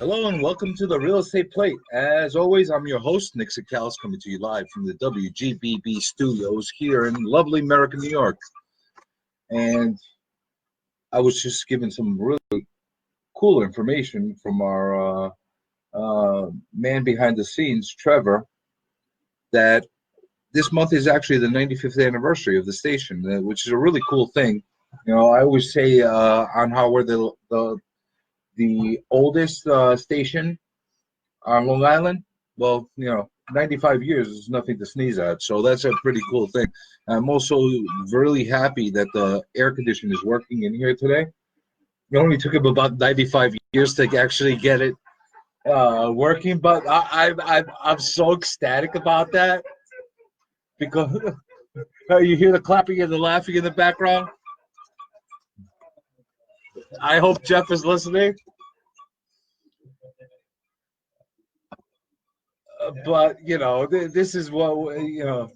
Hello and welcome to the Real Estate Plate. As always, I'm your host, Nick Sakalis, coming to you live from the WGBB studios here in lovely America, New York. And I was just given some really cool information from our man behind the scenes, Trevor, that this month is actually the 95th anniversary of the station, which is a really cool thing. You know, I always say on how we're the oldest station on Long Island. Well, you know, 95 years is nothing to sneeze at, so that's a pretty cool thing. I'm also really happy that the air conditioner is working in here today. It only took him about 95 years to actually get it working, but I'm so ecstatic about that because you hear the clapping and the laughing in the background. I hope Jeff is listening. But you know, this is what you know.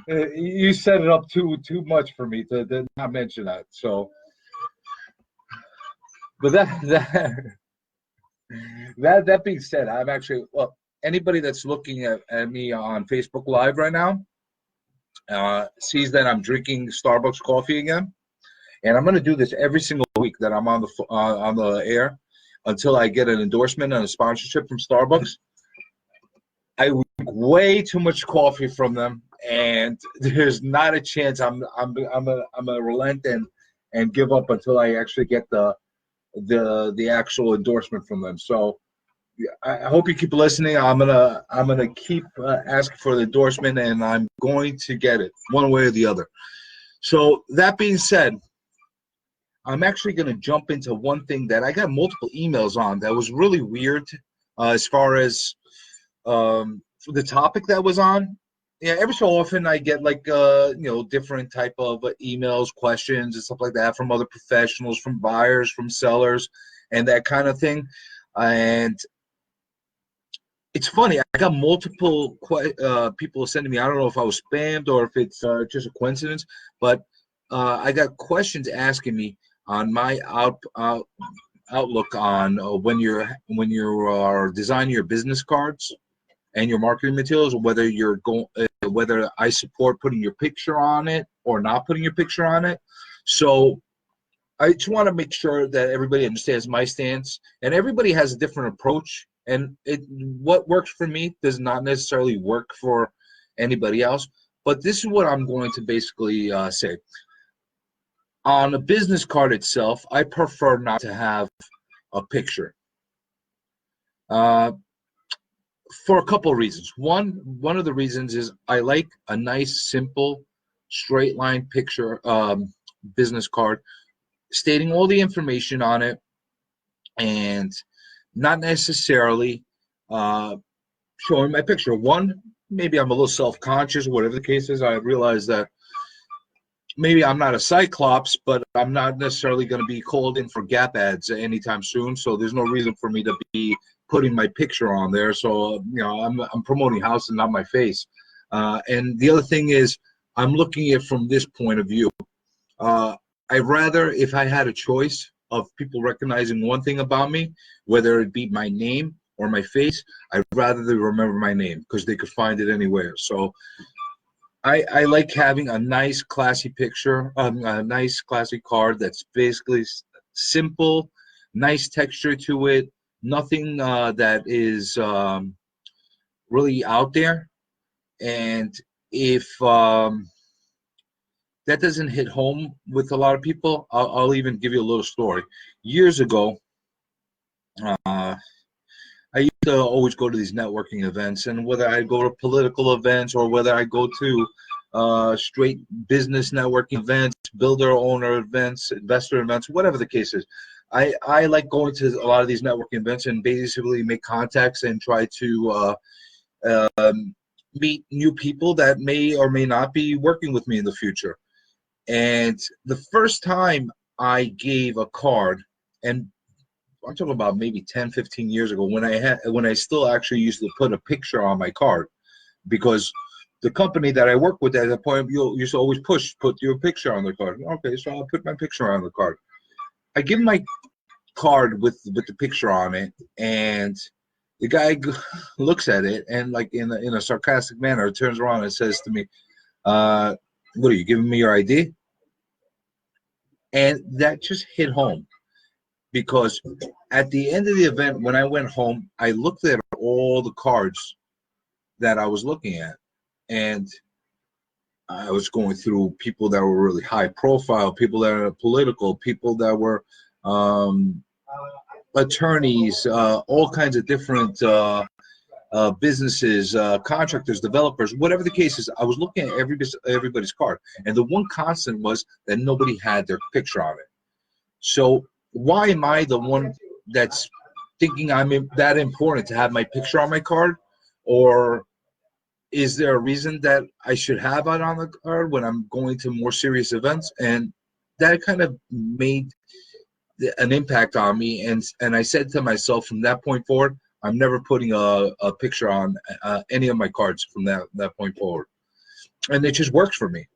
You set it up too much for me to not mention that. So, but that being said, I'm actually anybody that's looking at me on Facebook Live right now sees that I'm drinking Starbucks coffee again, and I'm going to do this every single week that I'm on the air until I get an endorsement and a sponsorship from Starbucks. I drink way too much coffee from them, and there's not a chance I'm a relent and give up until I actually get the actual endorsement from them. So I hope you keep listening. I'm gonna keep asking for the endorsement, and I'm going to get it one way or the other. So that being said, I'm actually going to jump into one thing that I got multiple emails on that was really weird as far as the topic that was on. Yeah, every so often I get like different type of emails, questions, and stuff like that from other professionals, from buyers, from sellers, and that kind of thing. And it's funny, I got multiple people sending me. I don't know if I was spammed or if it's just a coincidence, but I got questions asking me on my outlook on when you are designing your business cards and your marketing materials, whether I support putting your picture on it or not putting your picture on it. So I just want to make sure that everybody understands my stance, and everybody has a different approach, and what works for me does not necessarily work for anybody else. But this is what I'm going to basically say. On a business card itself, I prefer not to have a picture. For a couple of reasons. One of the reasons is I like a nice, simple, straight line picture business card stating all the information on it, and not necessarily showing my picture. One, maybe I'm a little self-conscious, whatever the case is. I realize that maybe I'm not a cyclops, but I'm not necessarily going to be called in for Gap ads anytime soon, so there's no reason for me to be putting my picture on there. So I'm promoting houses, not my face. And the other thing is, I'm looking at it from this point of view. I'd rather, if I had a choice of people recognizing one thing about me, whether it be my name or my face, I'd rather they remember my name because they could find it anywhere. So I like having a nice, classy picture, a nice, classy card that's basically simple, nice texture to it, nothing that is really out there. And if that doesn't hit home with a lot of people, I'll even give you a little story. Years ago, I used to always go to these networking events, and whether I go to political events or whether I go to straight business networking events, builder owner events, investor events, whatever the case is, I like going to a lot of these networking events and basically make contacts and try to meet new people that may or may not be working with me in the future. And the first time I gave a card, and I'm talking about maybe 10, 15 years ago, when I still actually used to put a picture on my card, because the company that I work with at that point used to always put your picture on the card. Okay, so I'll put my picture on the card. I give my card with the picture on it, and the guy looks at it and like in a sarcastic manner turns around and says to me, "What are you giving me your ID?" And that just hit home because at the end of the event, when I went home, I looked at all the cards that I was looking at, and I was going through people that were really high profile, people that are political, people that were attorneys, all kinds of different businesses, contractors, developers, whatever the case is. I was looking at everybody's card, and the one constant was that nobody had their picture on it. So why am I the one that's thinking I'm that important to have my picture on my card? Or is there a reason that I should have it on the card when I'm going to more serious events? And that kind of made an impact on me. And I said to myself from that point forward, I'm never putting a picture on any of my cards from that point forward. And it just works for me.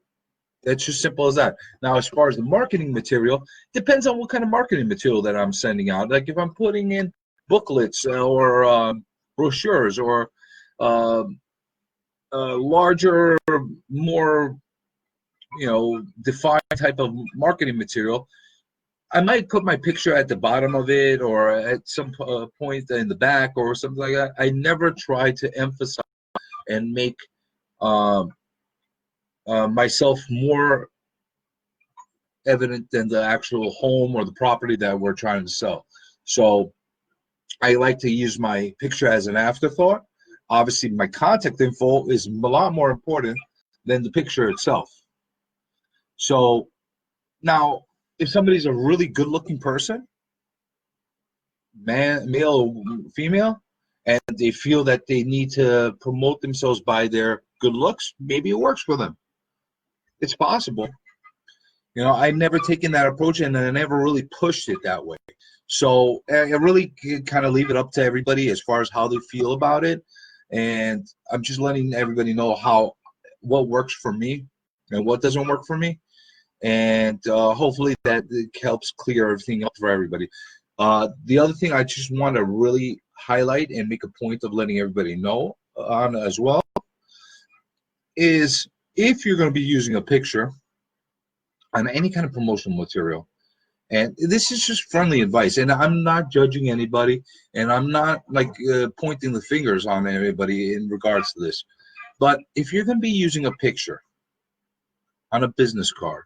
It's just simple as that. Now, as far as the marketing material, depends on what kind of marketing material that I'm sending out. Like if I'm putting in booklets or brochures or larger, more, defined type of marketing material, I might put my picture at the bottom of it or at some point in the back or something like that. I never try to emphasize and make myself more evident than the actual home or the property that we're trying to sell. So I like to use my picture as an afterthought. Obviously, my contact info is a lot more important than the picture itself. So now, if somebody's a really good-looking person, male or female, and they feel that they need to promote themselves by their good looks, maybe it works for them. It's possible. I've never taken that approach, and I never really pushed it that way. So I really kind of leave it up to everybody as far as how they feel about it. And I'm just letting everybody know what works for me and what doesn't work for me. And hopefully that helps clear everything up for everybody. The other thing I just want to really highlight and make a point of letting everybody know on as well is if you're going to be using a picture on any kind of promotional material, and this is just friendly advice, and I'm not judging anybody, and I'm not pointing the fingers on anybody in regards to this, but if you're going to be using a picture on a business card,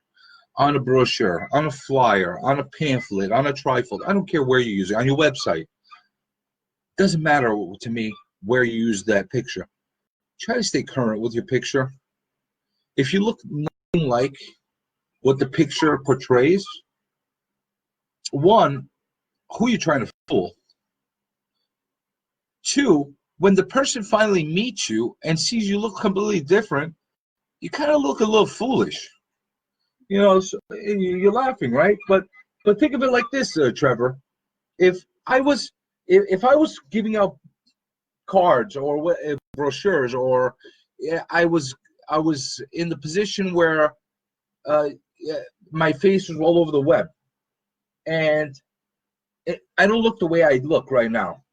on a brochure, on a flyer, on a pamphlet, on a trifold, I don't care where you use it, on your website, doesn't matter to me where you use that picture. Try to stay current with your picture. If you look nothing like what the picture portrays, one, who are you trying to fool? Two, when the person finally meets you and sees you look completely different, you kind of look a little foolish. So you're laughing, right? But think of it like this, Trevor. If I was giving out cards or brochures, or I was in the position where my face was all over the web, and I don't look the way I look right now,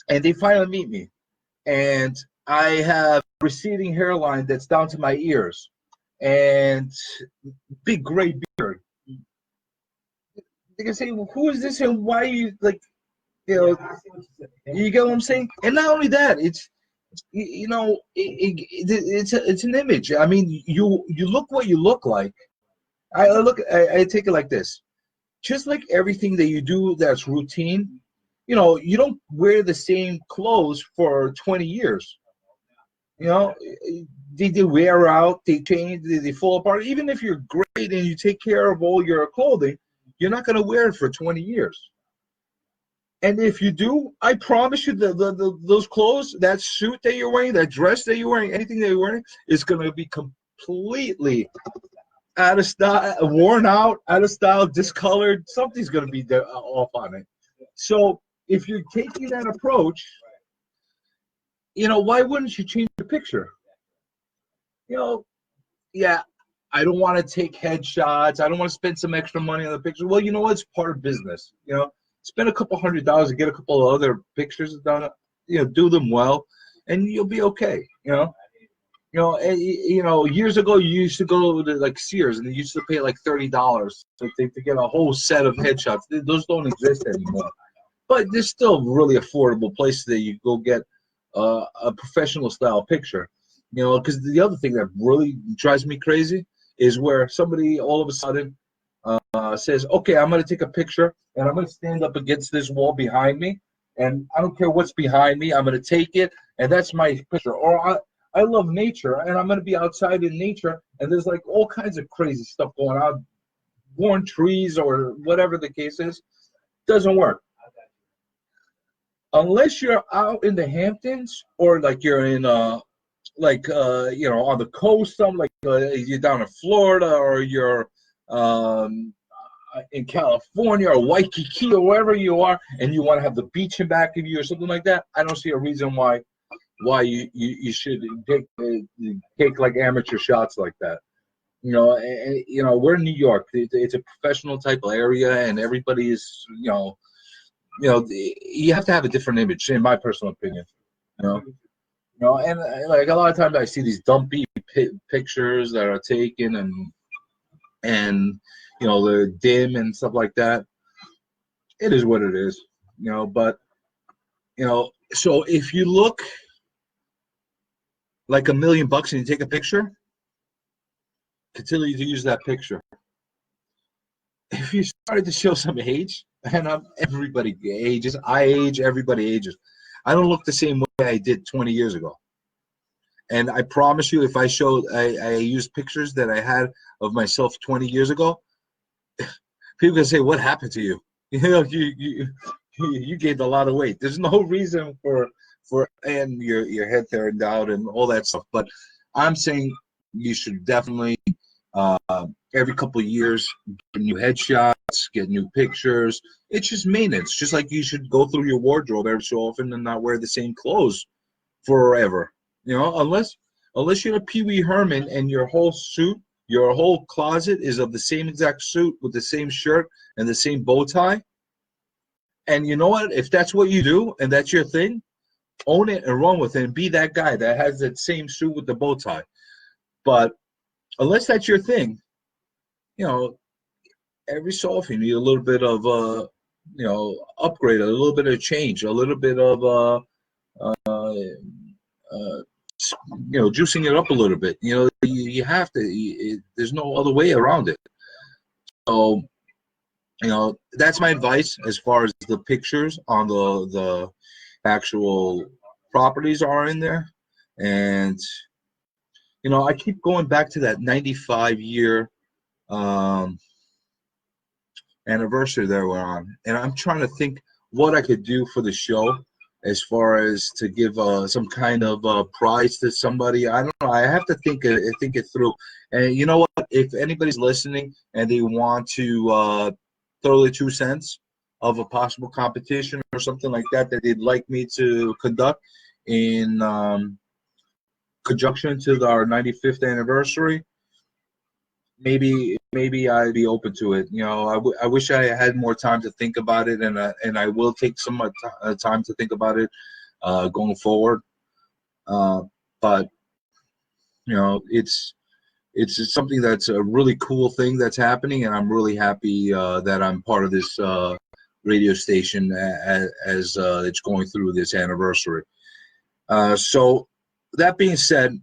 and they finally meet me, and I have receding hairline that's down to my ears, and big gray beard. They can say, well, who is this and why are you you get what I'm saying? And not only that, it's it's an image. I mean, you look what you look like. I take it like this. Just like everything that you do that's routine, you don't wear the same clothes for 20 years. They wear out, they change, they fall apart. Even if you're great and you take care of all your clothing, you're not going to wear it for 20 years. And if you do, I promise you those clothes, that suit that you're wearing, that dress that you're wearing, anything that you're wearing is going to be completely out of style, worn out, out of style, discolored. Something's going to be off on it. So if you're taking that approach, why wouldn't you change the picture? Yeah, I don't want to take headshots. I don't want to spend some extra money on the picture. Well, it's part of business. spend a couple $100 and get a couple of other pictures done. Do them well, and you'll be okay. Years ago you used to go to like Sears and you used to pay like $30 to get a whole set of headshots. Those don't exist anymore. But there's still really affordable places that you go get a professional style picture. Because the other thing that really drives me crazy is where somebody all of a sudden says, okay, I'm going to take a picture and I'm going to stand up against this wall behind me, and I don't care what's behind me, I'm going to take it, and that's my picture. Or I love nature, and I'm going to be outside in nature, and there's like all kinds of crazy stuff going on, worn trees or whatever the case is. Doesn't work. Unless you're out in the Hamptons or like you're in on the coast, something like you're down in Florida or you're in California or Waikiki or wherever you are, and you want to have the beach in back of you or something like that, I don't see a reason why you should take like amateur shots like that. We're in New York. It's a professional type of area, and everybody is you have to have a different image, in my personal opinion. And like a lot of times I see these dumpy pictures that are taken and they're dim and stuff like that. It is what it is, but so if you look like $1 million and you take a picture, continue to use that picture. If you started to show some age, and everybody ages, I age, everybody ages. I don't look the same way I did 20 years ago. And I promise you, if I used pictures that I had of myself 20 years ago, people can say, "What happened to you? You gained a lot of weight." There's no reason for and your head turned out and all that stuff. But I'm saying you should definitely every couple of years get new headshots, get new pictures. It's just maintenance. Just like you should go through your wardrobe every so often and not wear the same clothes forever. Unless you're a Pee Wee Herman and your whole suit, your whole closet is of the same exact suit with the same shirt and the same bow tie. And you know what? If that's what you do and that's your thing, own it and run with it and be that guy that has that same suit with the bow tie. But unless that's your thing, every so often you need a little bit of upgrade, a little bit of change, a little bit of juicing it up a little bit. You have to. There's no other way around it. So, that's my advice as far as the pictures on the actual properties are in there. And I keep going back to that 95-year anniversary that we're on, and I'm trying to think what I could do for the show as far as to give some kind of prize to somebody. I don't know. I have to think it through. And you know what? If anybody's listening and they want to throw the 2 cents of a possible competition or something like that they'd like me to conduct in conjunction to our 95th anniversary, maybe I'd be open to it. I wish I had more time to think about it, and I will take some time to think about it going forward. But it's something that's a really cool thing that's happening, and I'm really happy that I'm part of this radio station as it's going through this anniversary. So that being said,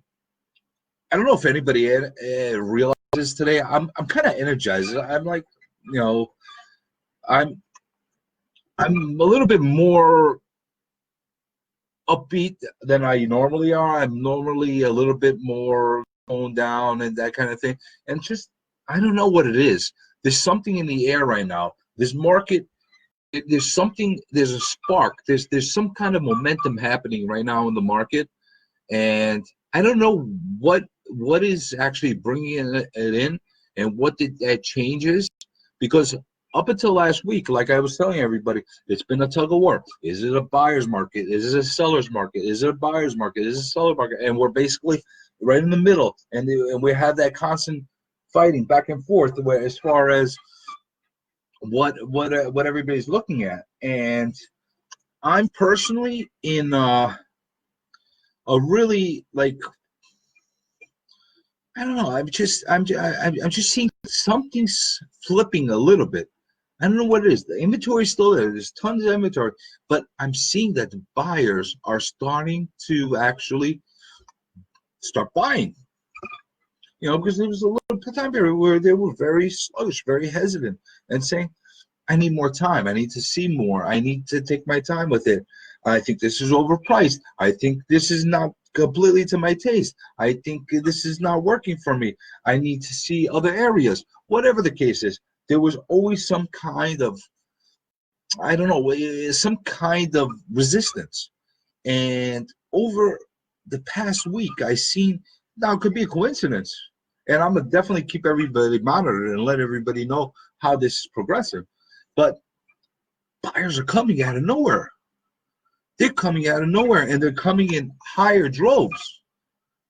I don't know if anybody realizes today, I'm kind of energized. I'm like, I'm a little bit more upbeat than I normally are. I'm normally a little bit more toned down and that kind of thing. And just, I don't know what it is. There's something in the air right now. This market, there's a spark. There's some kind of momentum happening right now in the market. And I don't know what is actually bringing it in and what that changes, because up until last week, like I was telling everybody, it's been a tug of war. Is it a buyer's market? Is it a seller's market? Is it a buyer's market? Is it a seller's market? And we're basically right in the middle, and we have that constant fighting back and forth where as far as what everybody's looking at. And I'm personally in a really, like, I don't know. I'm just seeing something's flipping a little bit. I don't know what it is. The inventory is still there. There's tons of inventory, but I'm seeing that the buyers are starting to actually start buying. You know, because there was a little time period where they were very sluggish, very hesitant, and saying, I need more time. I need to see more. I need to take my time with it. I think this is overpriced. I think this is not completely to my taste. I think this is not working for me. I need to see other areas. Whatever the case is, there was always some kind of, I don't know, some kind of resistance. And over the past week, I seen, now it could be a coincidence, and I'm gonna definitely keep everybody monitored and let everybody know how this is progressing. But buyers are coming out of nowhere. They're coming out of nowhere, and they're coming in higher droves.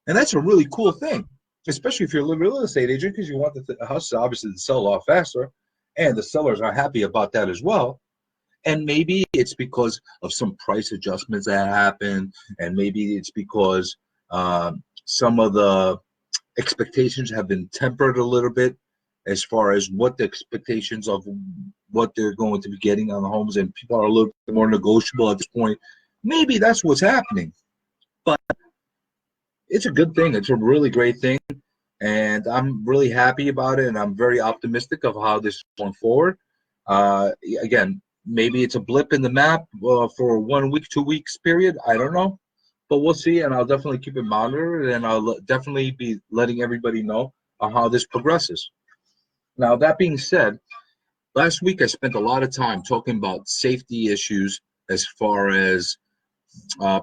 And that's a really cool thing, especially if you're a real estate agent, because you want the house obviously to sell a lot faster, and the sellers are happy about that as well. And maybe it's because of some price adjustments that happen, and maybe it's because some of the expectations have been tempered a little bit as far as what the expectations of what they're going to be getting on the homes, and people are a little bit more negotiable at this point. Maybe that's what's happening, but it's a good thing. It's a really great thing, and I'm really happy about it, and I'm very optimistic of how this is going forward. Again, maybe it's a blip in the map for 1 week, 2 weeks period. I don't know, but we'll see, and I'll definitely keep it monitored, and I'll definitely be letting everybody know how this progresses. Now, that being said, last week I spent a lot of time talking about safety issues as far as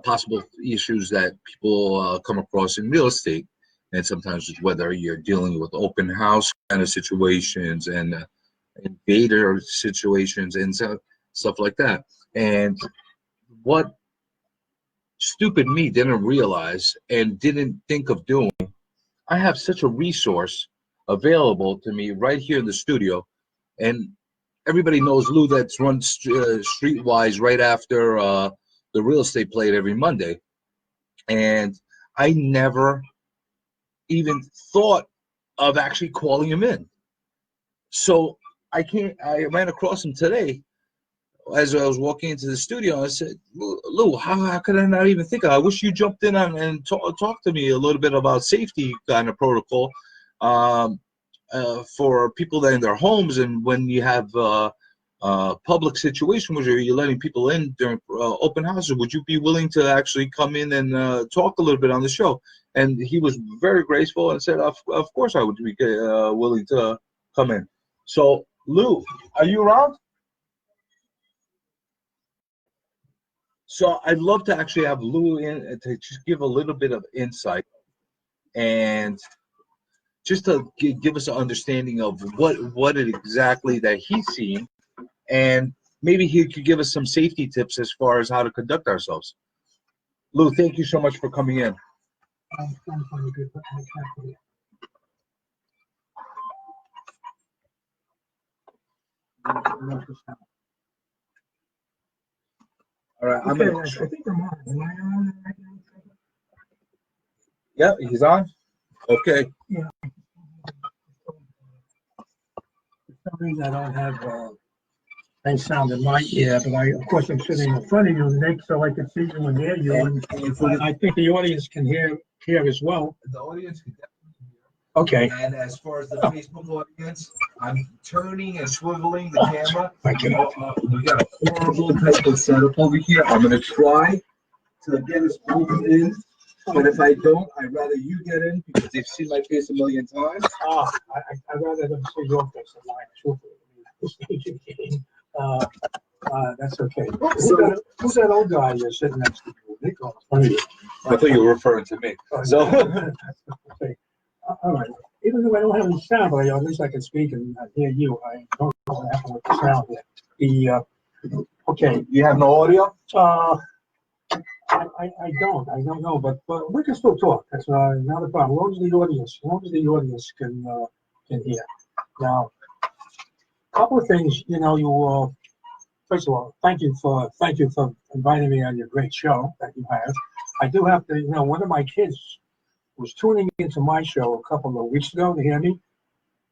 possible issues that people come across in real estate, and sometimes it's whether you're dealing with open house kind of situations and invader situations and stuff like that. And what stupid me didn't realize and didn't think of doing, I have such a resource available to me right here in the studio. And everybody knows Lou that's run Streetwise right after the real estate plate every Monday. And I never even thought of actually calling him in. So I ran across him today as I was walking into the studio. I said, Lou, how could I not even think of it? I wish you jumped in and talk to me a little bit about safety kind of protocol for people that are in their homes, and when you have public situation where you're letting people in during open houses, would you be willing to actually come in and talk a little bit on the show? And he was very graceful and said, of course I would be willing to come in. So, Lou, are you around? So I'd love to actually have Lou in to just give a little bit of insight and just to give us an understanding of what it exactly that he's seeing, and maybe he could give us some safety tips as far as how to conduct ourselves. Lou, thank you so much for coming in. All right, I'm gonna. I think I'm on. Am I on right now? Yeah, he's on. Okay. Yeah. For some reason, I don't have any sound in my ear, but of course, I'm sitting in front of you, Nick, so I can see you and hear you. And I think the audience can hear as well. The audience can definitely hear. Okay. And as far as the Facebook audience, I'm turning and swiveling the camera. We got a horrible type of setup over here. I'm going to try to get us both in. But if I don't, I'd rather you get in because they've seen my face a million times. I'd rather them see your face than mine, truthfully. That's okay. Who's that old guy you're sitting next to you? Nick, in front of you? I thought you were referring to me. So. Okay. All right. Even though I don't have any sound, but at least I can speak and hear you. I don't know what happened with the sound here. Okay. You have no audio? I don't know, but we can still talk. That's not a problem. As long as the audience can hear. Now, couple of things, you know, first of all, thank you for inviting me on your great show that you have. I do have to, you know, one of my kids was tuning into my show a couple of weeks ago to hear me,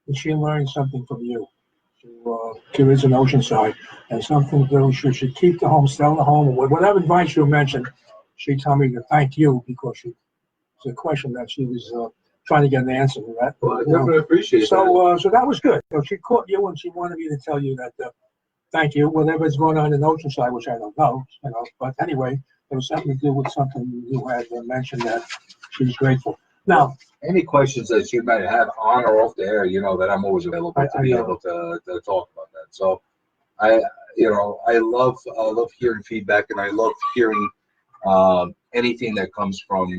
and she learned something from you. She lives in Oceanside, and something to she should keep the home, sell the home, or whatever advice you mentioned. She told me to thank you because it's a question that she was trying to get an answer to that. Well, I definitely appreciate that. So that was good. So she caught you and she wanted me to tell you that thank you, whatever's going on in Oceanside, which I don't know, you know. But anyway, it was something to do with something you had mentioned that she was grateful. Now, any questions that you might have on or off the air, you know that I'm always available to be able to talk about that. So I love hearing feedback, and I love hearing anything that comes from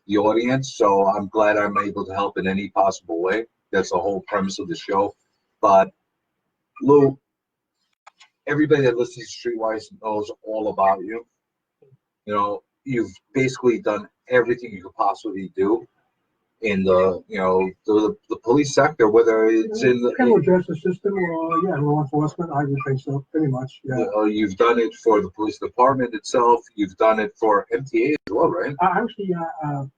the audience. So I'm glad I'm able to help in any possible way. That's the whole premise of the show. But Lou, everybody that listens to Streetwise knows all about you. You know, you've basically done everything you could possibly do in the police sector, whether it's in the criminal justice system or law enforcement. I would think so, pretty much. Yeah. You've done it for the police department itself. You've done it for MTA as well, right? Actually, I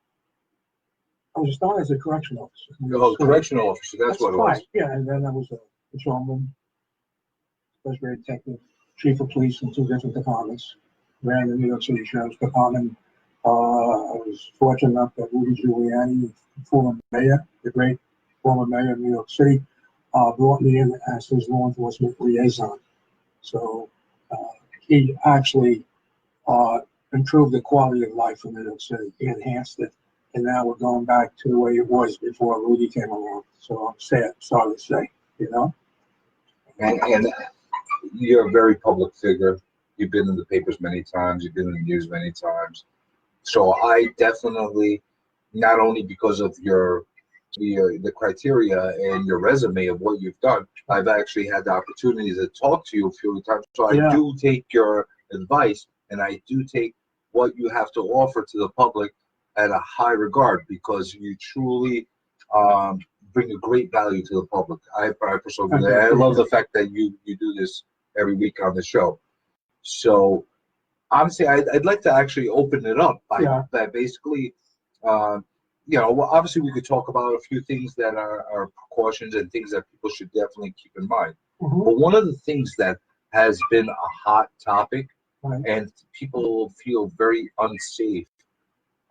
was started as a correctional officer. Oh, correctional officer. That's what it was. Yeah, and then I was a patrolman, special grade detective, chief of police in 2 different departments. Ran the New York City Sheriff's Department. I was fortunate enough that Rudy Giuliani, former mayor, the great former mayor of New York City, brought me in as his law enforcement liaison. So he actually improved the quality of life in New York City. He enhanced it, and now we're going back to the way it was before Rudy came along. So I'm sorry to say, you know. And you're a very public figure. You've been in the papers many times. You've been in the news many times. So I definitely, not only because of the criteria and your resume of what you've done, I've actually had the opportunity to talk to you a few times. So I do take your advice, and I do take what you have to offer to the public at a high regard, because you truly bring a great value to the public. I love the fact that you do this every week on the show. So honestly, I'd like to actually open it up by basically, obviously we could talk about a few things that are precautions and things that people should definitely keep in mind. Mm-hmm. But one of the things that has been a hot topic, and people feel very unsafe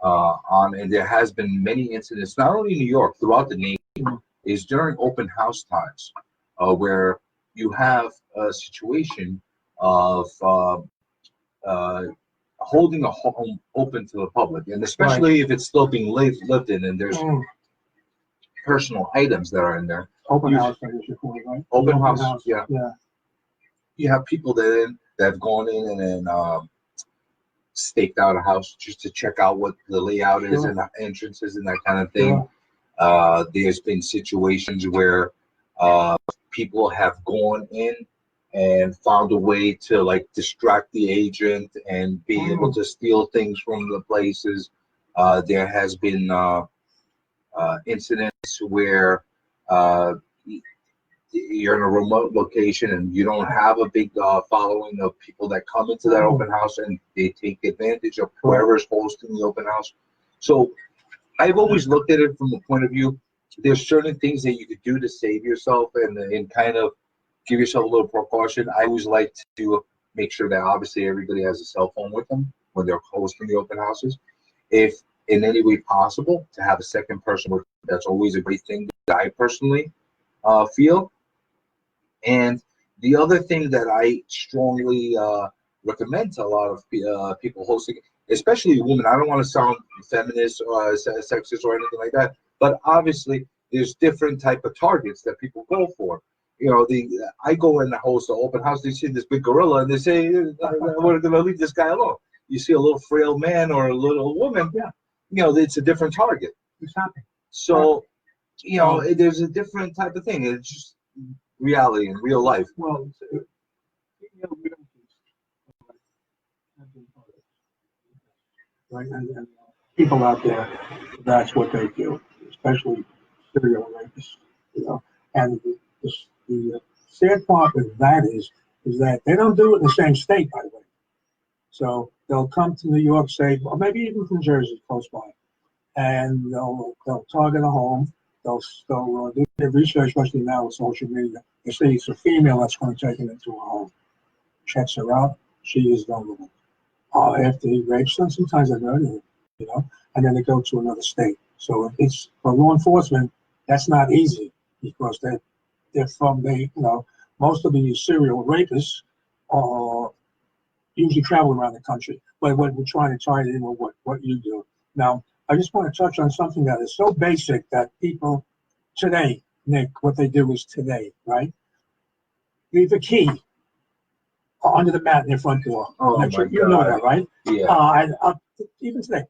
and there has been many incidents, not only in New York, throughout the nation, is during open house times, where you have a situation of holding a home open to the public, and especially if it's still being lived in, and there's personal items that are in there. Open house, I guess you call it, right? Open house, yeah. Yeah. You have people that have gone in and then staked out a house just to check out what the layout is and the entrances and that kind of thing. There's been situations where people have gone in and found a way to like distract the agent and be able to steal things from the places. There has been incidents where you're in a remote location and you don't have a big following of people that come into that open house, and they take advantage of whoever's hosting the open house. So I've always looked at it from the point of view, there's certain things that you could do to save yourself and kind of give yourself a little precaution. I always like to make sure that obviously everybody has a cell phone with them when they're hosting the open houses. If in any way possible to have a second person with them, that's always a great thing that I personally feel. And the other thing that I strongly recommend to a lot of people hosting, especially women, I don't want to sound feminist or sexist or anything like that, but obviously there's different type of targets that people go for. You know, I go in and host an open house, they see this big gorilla and they say, we're going to leave this guy alone. You see a little frail man or a little woman, it's a different target. Exactly. So, there's a different type of thing. It's just reality in real life. Well, right, and people out there, that's what they do, especially serial rapists, and the sad part with that is that they don't do it in the same state, by the way. So they'll come to New York, say, or maybe even from Jersey, close by, and they'll target a home. They'll do their research, especially now with social media. They say it's a female that's going to take it into a home. Checks her out. She is vulnerable. After he rapes them, sometimes they murder her, you know, and then they go to another state. So it's for law enforcement, that's not easy because they're from most of the serial rapists are usually travel around the country. But we're trying to tie it in with what you do. Now, I just want to touch on something that is so basic that people today, Nick, what they do is today, right? Leave a key under the mat in their front door. Oh my God. You know that, right? Yeah. Even today,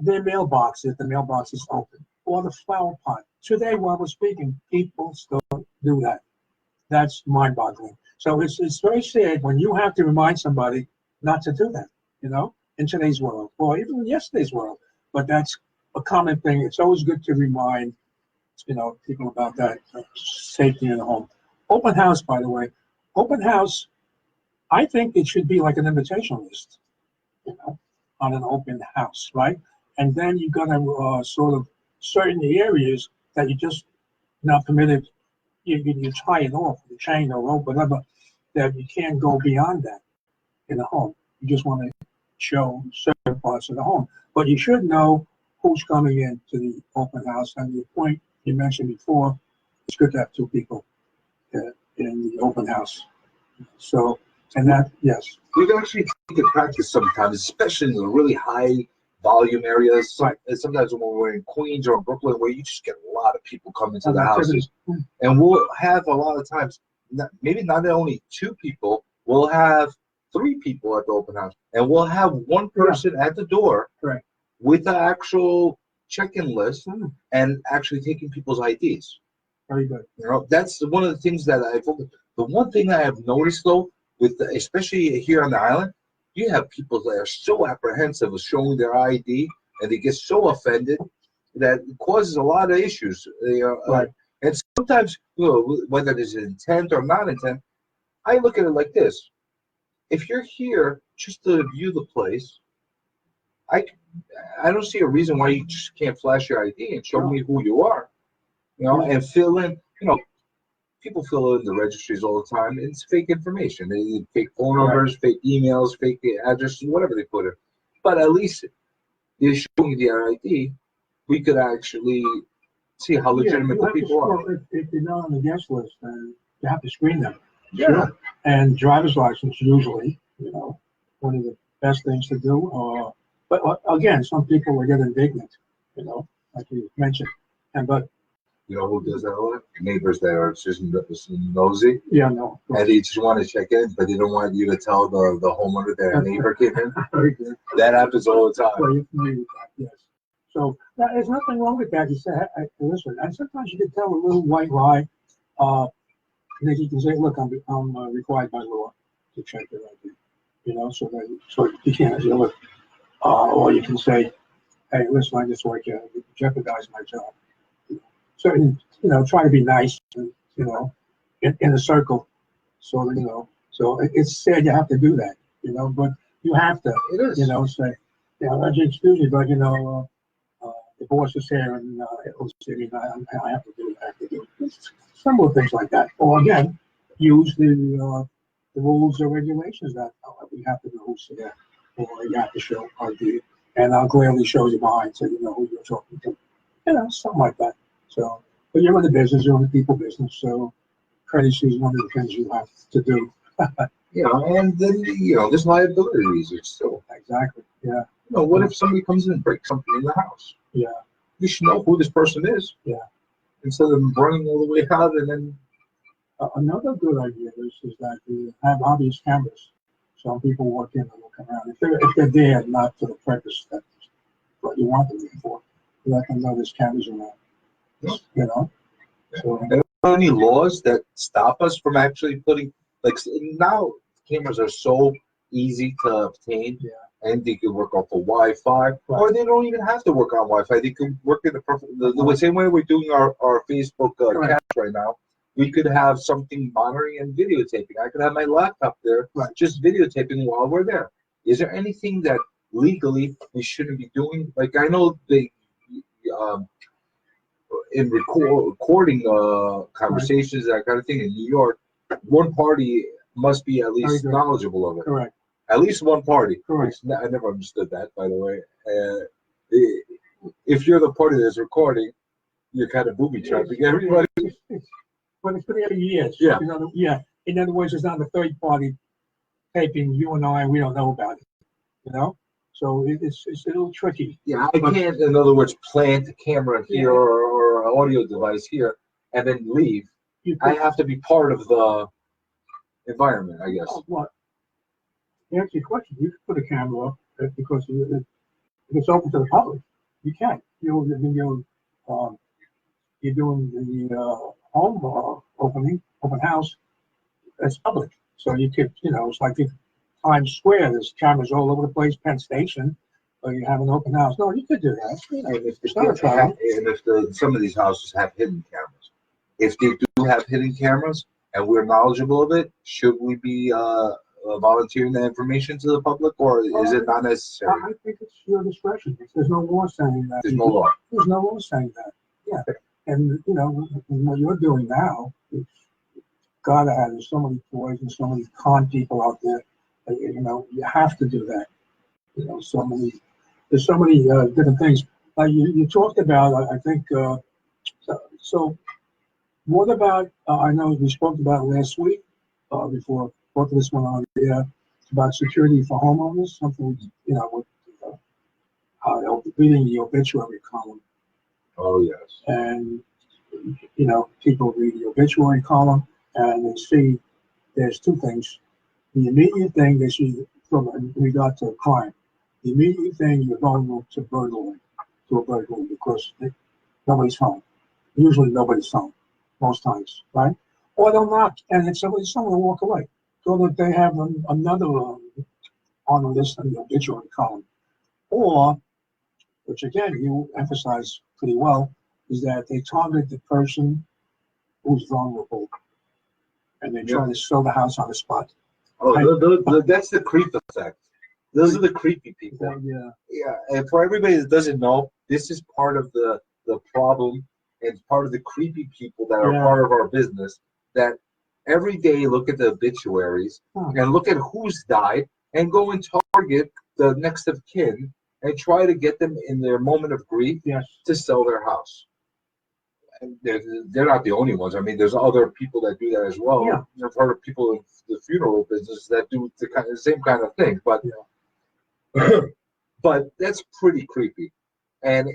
their mailbox, if the mailbox is open, or the flower pot. Today, while we're speaking, people still do that. That's mind-boggling. So it's very sad when you have to remind somebody not to do that, you know, in today's world, or even in yesterday's world. But that's a common thing. It's always good to remind, people about that safety in the home. Open house, by the way. Open house, I think it should be like an invitation list, on an open house, right? And then you're going to sort of certain areas that you just not permitted, you tie it off, the chain or rope, whatever, that you can't go beyond that in the home. You just want to show certain parts of the home. But you should know who's coming into the open house. And the point you mentioned before, it's good to have two people in the open house. So, and that, yes. We can actually take it practice sometimes, especially in the really high volume areas. Right. Sometimes when we're in Queens or Brooklyn, where you just get a lot of people coming to the houses. And we'll have a lot of times, maybe not only two people, we'll have three people at the open house. And we'll have one person at the door with the actual check-in list and actually taking people's IDs. Very good. That's one of the things that the one thing I have noticed though, especially here on the island, you have people that are so apprehensive of showing their ID and they get so offended that it causes a lot of issues. And sometimes, whether there's intent or not intent, I look at it like this. If you're here just to view the place, I don't see a reason why you just can't flash your ID and show me who you are, and fill in, people fill in the registries all the time. It's fake information. They fake phone numbers, fake emails, fake addresses, whatever they put in. But at least they're showing their ID. We could actually see how legitimate the people are. If you're not on the guest list, then you have to screen them. Yeah. Sure. And driver's license usually, one of the best things to do. But again, some people will get indignant, like you mentioned. But you know who does that a lot? Neighbors that are just nosy. Yeah, no. And they just want to check in, but they don't want you to tell the homeowner that a neighbor came in. Very good. That happens all the time. Well, you're familiar with that, yes. So there's nothing wrong with that. You say, listen, and sometimes you can tell a little white lie. That you can say, look, I'm required by law to check your ID. So you can't, look, or you can say, hey, listen, I just like you jeopardize my job. Certain, try to be nice, in a circle. So it's sad you have to do that, but you have to, say, excuse me, but, the boss is here and I have to do it. Some of things like that. Or again, use the rules or regulations that we have to do who's here, or you have to show ID, and I'll clearly show you behind so you know who you're talking to. Something like that. So, but you're in the business, you're in the people business, so courtesy is one of the things you have to do. And then there's liability reasons still. Exactly. Yeah. What if somebody comes in and breaks something in the house? Yeah. You should know who this person is. Yeah. Instead of running all the way out and then. Another good idea is that you have obvious cameras. Some people walk in and look around. If they're there, not for the purpose that what you want them there for, let them know there's cameras around. So, are there any laws that stop us from actually putting, now cameras are so easy to obtain, and they can work off of Wi-Fi, or they don't even have to work on Wi-Fi. They can work in the same way we're doing our Facebook cast right now. we could have something monitoring and videotaping. I could have my laptop there, just videotaping while we're there. Is there anything that legally we shouldn't be doing? Like I know they, in recording conversations, that kind of thing in New York, one party must be at least knowledgeable of it. Correct. At least one party. Correct. I never understood that, by the way. If you're the party that's recording, you're kind of booby trapping everybody. But it's been every year. Yeah. In other words, it's not a third party taping you and I, and we don't know about it. So it's a little tricky. Yeah, I can't, in other words, plant a camera here or an audio device here and then leave. I have to be part of the environment, I guess. What? To answer your question, you can put a camera up because if it's open to the public, you can. You're doing the home open house. It's public, so you could, it's like if Times Square, there's cameras all over the place. Penn Station, or you have an open house. No, you could do that. And if some of these houses have hidden cameras, if they do have hidden cameras and we're knowledgeable of it, should we be volunteering that information to the public, or is it not necessary? I think it's your discretion. There's no law saying that. There's no law. There's no law saying that. Yeah, and what you're doing now, it's gotta have. There's so many toys and so many con people out there. You have to do that. There's so many different things. You talked about, I think. So, what about? I know we spoke about last week before both of us went on there about security for homeowners. Something with reading the obituary column. Oh yes. And people read the obituary column and they see there's two things. The immediate thing they see from regard to a crime. The immediate thing, you're vulnerable to a burglary because nobody's home. Usually nobody's home, most times, right? Or they'll knock and if someone will walk away. So that they have another on the list in the obituary column. Or, which again you emphasize pretty well, is that they target the person who's vulnerable and they try to sell the house on the spot. Oh, that's the creep effect. Those are the creepy people. Yeah. And for everybody that doesn't know, this is part of the problem and part of the creepy people that are part of our business. That every day look at the obituaries and look at who's died and go and target the next of kin and try to get them in their moment of grief to sell their house. And they're not the only ones. I mean, there's other people that do that as well. Yeah. I've heard of people in the funeral business that do the same kind of thing. But but that's pretty creepy. And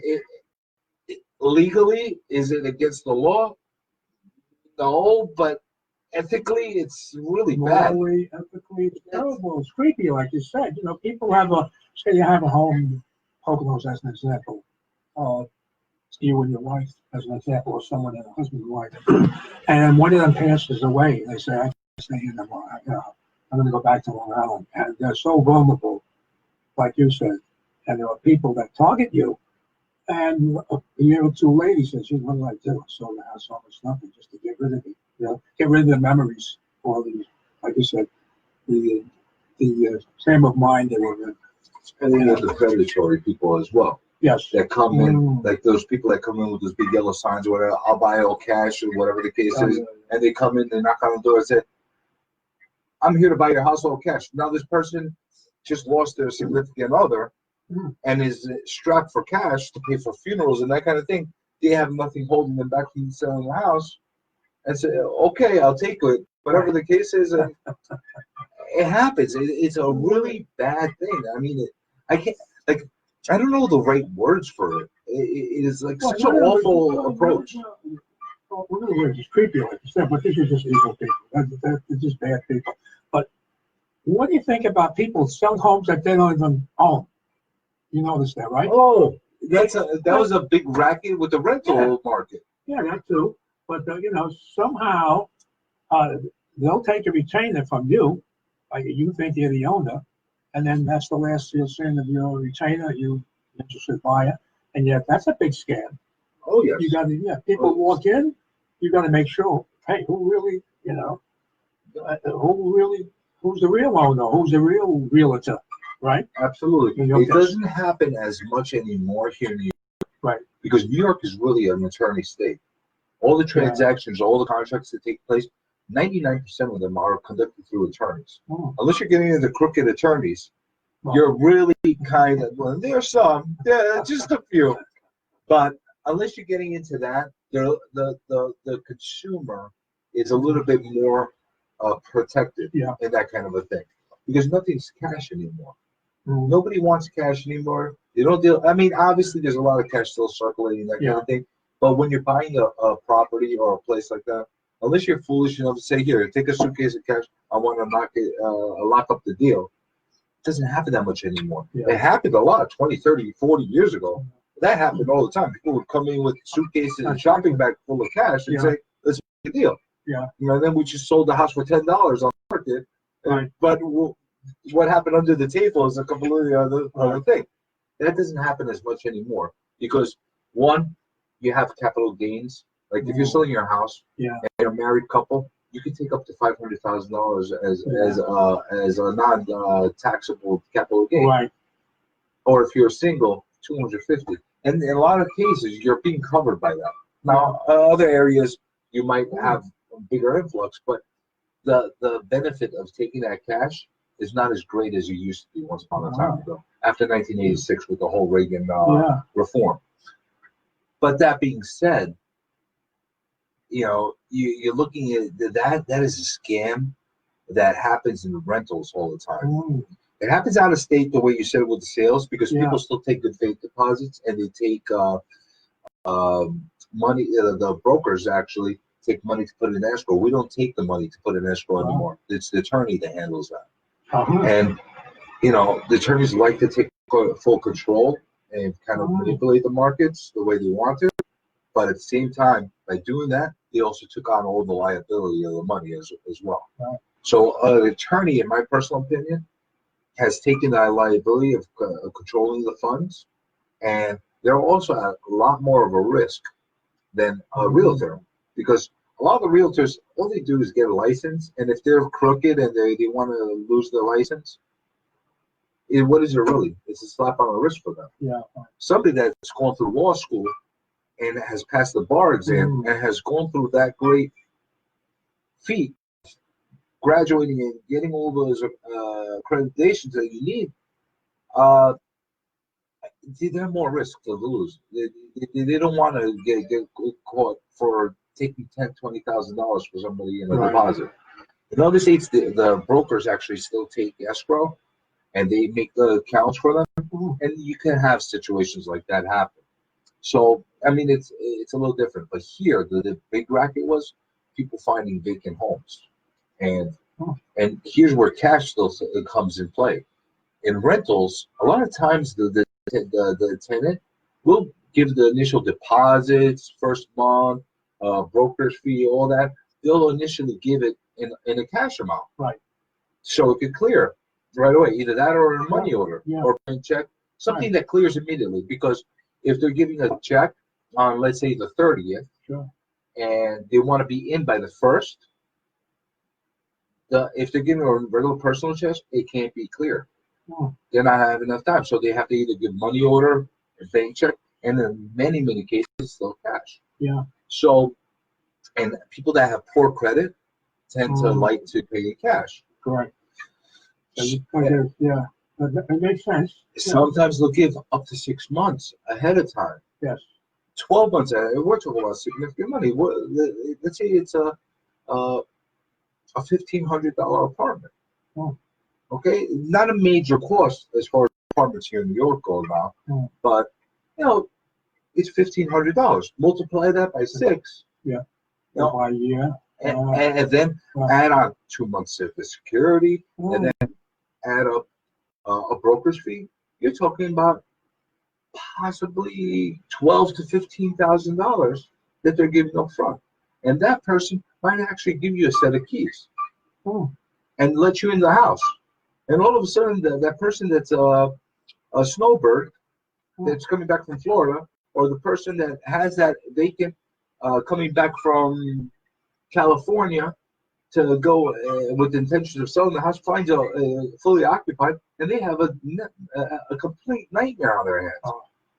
legally, is it against the law? No, but ethically, it's really bad. Morally, ethically, it's terrible. It's creepy, like you said. People have say you have a home, Poconos as an example. You and your wife, as an example, or someone and a husband and wife, and one of them passes away. They say, "I can't stay here no more. I'm going to go back to Long Island," and they're so vulnerable, like you said. And there are people that target you, and a year or two later, says, "What do I do? I sold the house, almost nothing, just to get rid of it. Get rid of the memories, all these, like you said, the frame of mind they were in." And then you have the predatory people as well. Yes. That come in, like those people that come in with those big yellow signs or whatever, I'll buy all cash or whatever the case is. And they come in, they knock on the door and say, I'm here to buy your house all cash. Now this person just lost their significant other and is strapped for cash to pay for funerals and that kind of thing. They have nothing holding them back from selling the house. And say, okay, I'll take it. Whatever the case is, it happens. It's a really bad thing. I mean, I can't, I don't know the right words for it. It is like such an awful approach. Well, one of the words is creepy, like you said, but this is just evil people. That's just bad people. But what do you think about people selling homes that they don't even own? You notice that, right? Oh, that was a big racket with the rental market. Yeah, that too. But somehow they'll take a retainer from you, like you think you're the owner. And then that's the last you'll see of your retainer, you interested buyer, and yet that's a big scam. Oh yes. You got to people walk in, you got to make sure hey, who really, who's the real owner? Who's the real realtor, right? Absolutely. In your It case. doesn't happen as much anymore here in New York. Right. Because New York is really an attorney state. All the transactions, all the contracts that take place, 99% of them are conducted through attorneys. Oh. Unless you're getting into crooked attorneys, Oh. you're really kind of, well, there's some, just a few. But unless you're getting into that, the consumer is a little bit more protected in that kind of a thing. Because nothing's cash anymore. Nobody wants cash anymore. They don't deal. I mean, obviously, there's a lot of cash still circulating, that kind of thing. But when you're buying a property or a place like that, unless you're foolish enough to say, "Here, take a suitcase of cash. I want to lock up the deal," it doesn't happen that much anymore. It happened a lot 20, 30, 40 years ago. That happened all the time. People would come in with suitcases and shopping bag full of cash and say, "Let's make a deal." Yeah. Then we just sold the house for $10 on the market. Right. But what happened under the table is a completely other thing. That doesn't happen as much anymore because, one, you have capital gains. Like if you're selling your house and you're a married couple, you can take up to $500,000 as a non-taxable capital gain. Right. Or if you're single, 250. And in a lot of cases, you're being covered by that. Now, other areas you might have a bigger influx, but the benefit of taking that cash is not as great as it used to be once upon a time ago, after 1986 with the whole Reagan reform. But that being said, you're looking at that is a scam that happens in rentals all the time. It happens out of state the way you said with the sales because people still take good faith deposits and they take money. The brokers actually take money to put in escrow. We don't take the money to put in escrow anymore. It's the attorney that handles that. And the attorneys like to take full control and kind of manipulate the markets the way they want to. But at the same time, by doing that, they also took on all the liability of the money as well. So an attorney, in my personal opinion, has taken that liability of controlling the funds, and they're also at a lot more of a risk than a realtor because a lot of the realtors, all they do is get a license, and if they're crooked and they want to lose their license, what is it really? It's a slap on the wrist for them. Somebody that's gone through law school and has passed the bar exam and has gone through that great feat, graduating and getting all those accreditations that you need, they're more risk to lose. They don't want to get caught for taking $10,000-$20,000 for somebody in a deposit. In other states, the brokers actually still take escrow, and they make the accounts for them, and you can have situations like that happen. So, I mean, it's a little different. But here, the big racket was people finding vacant homes, and here's where cash still comes in play. In rentals, a lot of times the tenant will give the initial deposits, first month, broker's fee, all that. They'll initially give it in a cash amount, so it could clear right away, either that or a money order or a check, something that clears immediately. Because if they're giving a check on, let's say, the 30th, and they want to be in by the 1st, if they're giving a regular personal check, it can't be cleared. They're not having enough time, so they have to either give money order, a bank check, and in many cases, still cash. So, and people that have poor credit tend to like to pay in cash. Correct. That makes sense. Sometimes they'll give up to 6 months ahead of time. 12 months ahead. We're talking about significant money. Let's say it's a $1,500 apartment. Okay, not a major cost as far as apartments here in New York go now, but it's $1,500. Multiply that by 6. By year. And then add on 2 months of the security, and then add up a broker's fee. You're talking about possibly $12,000 to $15,000 that they're giving up front, and that person might actually give you a set of keys and let you in the house. And all of a sudden, that person that's a snowbird that's coming back from Florida, or the person that has that vacant coming back from California to go with the intention of selling the house, finds a fully occupied, and they have a complete nightmare on their hands.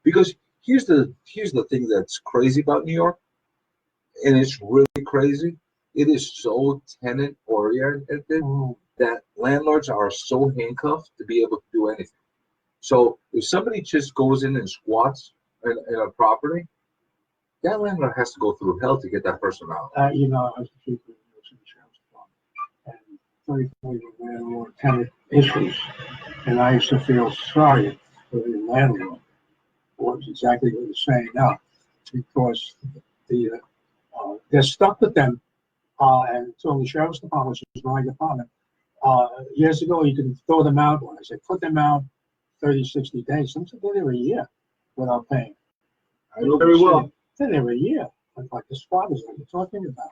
Because here's the thing that's crazy about New York, and it's really crazy. It is so tenant oriented that landlords are so handcuffed to be able to do anything. So if somebody just goes in and squats in a property, that landlord has to go through hell to get that person out. I was a chief of the New York City Sheriff's Department, and very familiar with landlord tenant issues. And I used to feel sorry for the landlord, what was exactly what you're saying now, because they're stuck with them. And so the Sheriff's Department, which is my department, years ago, you could throw them out. When I say put them out 30, 60 days, sometimes they're there a year without paying. I know very well. They're there a year, like the squatters that you're talking about.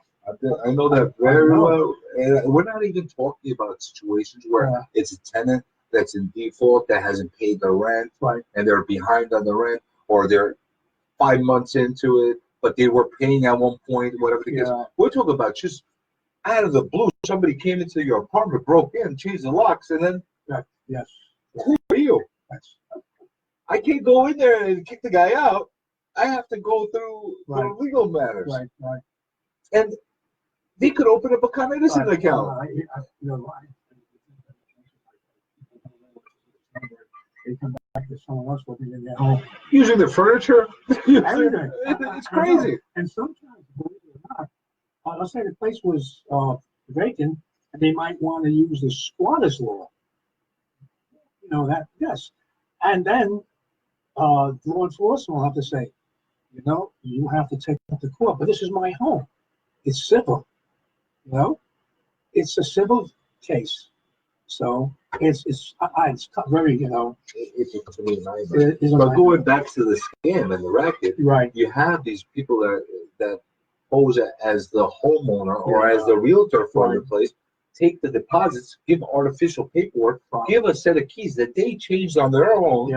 I know that very well. And we're not even talking about situations where it's a tenant that's in default, that hasn't paid the rent, and they're behind on the rent, or they're 5 months into it, but they were paying at one point, whatever the case. We're talking about just out of the blue, somebody came into your apartment, broke in, changed the locks, and then who are you? I can't go in there and kick the guy out. I have to go through legal matters. And they could open up a Con Edison account. They come back to someone else living in their home. Using the furniture. Everything. It's crazy. And sometimes, believe it or not, let's say the place was vacant, and they might want to use the squatters law. Yes. And then law enforcement will have to say, you have to take it to court, but this is my home. It's civil. It's a civil case. So it's very, It's a complete nightmare. But going back to the scam and the racket, you have these people that pose as the homeowner or as the realtor for the place, take the deposits, give artificial paperwork, give a set of keys that they changed on their own.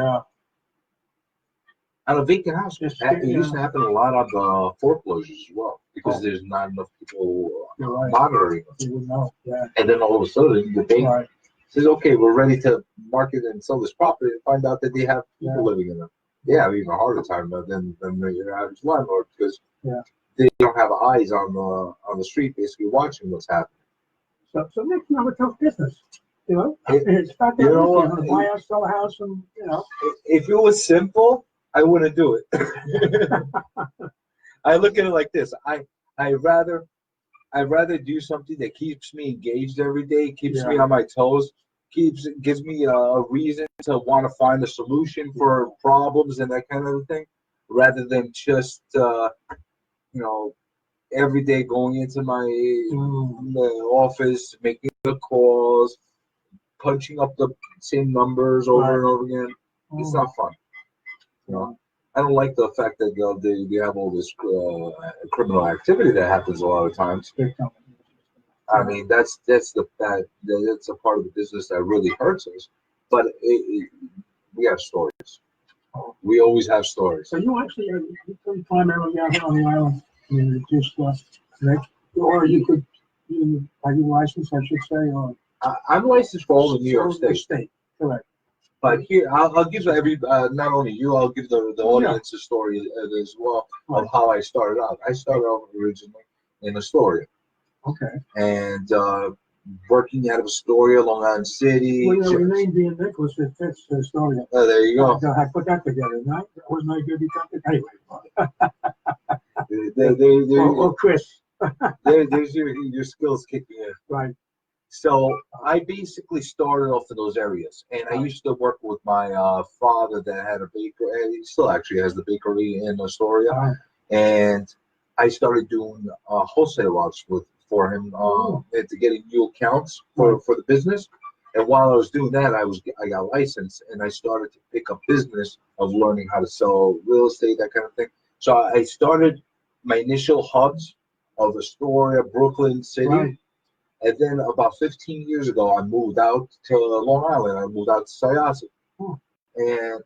On a vacant house. It used to happen a lot of foreclosures as well, because there's not enough people monitoring them. And then all of a sudden, the bank says, okay, we're ready to market and sell this property, and find out that they have people living in them. They have even a harder time than your average landlord, because they don't have eyes on the street, basically watching what's happening. So Nick's not a tough business. It's not that you're going to buy or sell a house, and If it was simple, I wouldn't do it. I look at it like this. I'd rather do something that keeps me engaged every day, keeps me on my toes, gives me a reason to want to find a solution for problems and that kind of thing, rather than just every day going into my office, making the calls, punching up the same numbers over and over again. It's not fun. I don't like the fact that they have all this criminal activity that happens a lot of times. I mean, that's a part of the business that really hurts us. But we have stories. We always have stories. So you actually are primarily out here on the island. I mean, just or you could, are you licensed, I should say, or I'm licensed for all of New York State. Correct. But here, I'll give not only you, I'll give the audience a story as well of how I started out. I started out originally in Astoria. Okay. And working out of Astoria, Long Island City. Well, your name being Nicholas, it fits Astoria. There you go. I put that together, right? Wasn't I good at Anyway. Chris. There's your skills kicking in. Right. So I basically started off in those areas, and I used to work with my father that had a bakery, and he still actually has the bakery in Astoria, and I started doing wholesale lots for him to getting new accounts for the business. And while I was doing that, I got licensed, and I started to pick up business of learning how to sell real estate, that kind of thing. So I started my initial hubs of Astoria, Brooklyn City. Right. And then about 15 years ago, I moved out to Long Island. I moved out to Syosset. And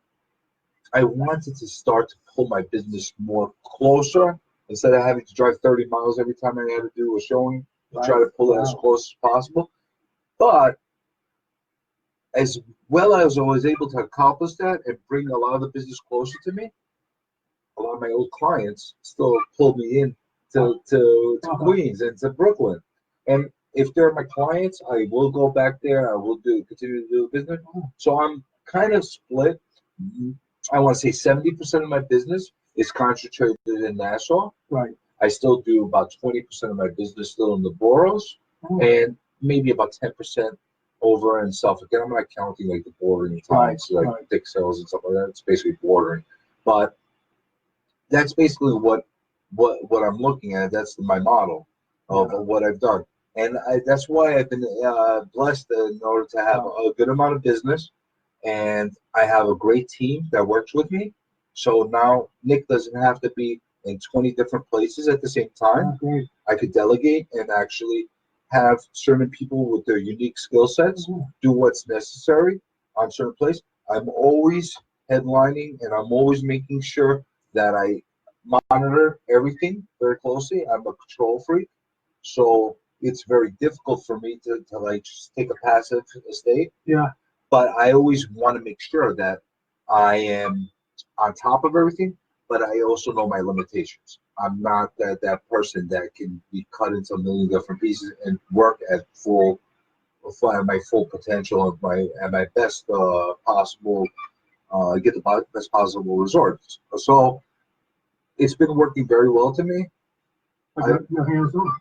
I wanted to start to pull my business more closer instead of having to drive 30 miles every time I had to do a showing, try to pull it as close as possible. But as well as I was able to accomplish that and bring a lot of the business closer to me, a lot of my old clients still pull me in to Queens and to Brooklyn. And if they're my clients, I will go back there. I will continue to do business. So I'm kind of split. I want to say 70% of my business is concentrated in Nassau. Right. I still do about 20% of my business still in the boroughs, and maybe about 10% over in Suffolk. And I'm not counting like the bordering towns, like Dick Sales and stuff like that. It's basically bordering. But that's basically what I'm looking at. That's my model of what I've done. And that's why I've been blessed in order to have a good amount of business. And I have a great team that works with me. So now Nick doesn't have to be in 20 different places at the same time. I could delegate and actually have certain people with their unique skill sets do what's necessary on certain places. I'm always headlining, and I'm always making sure that I monitor everything very closely. I'm a control freak, so it's very difficult for me to like just take a passive state. Yeah. But I always want to make sure that I am on top of everything, but I also know my limitations. I'm not that person that can be cut into a million different pieces and work at my full potential at my best possible, get the best possible results. So it's been working very well to me. You're hands-on.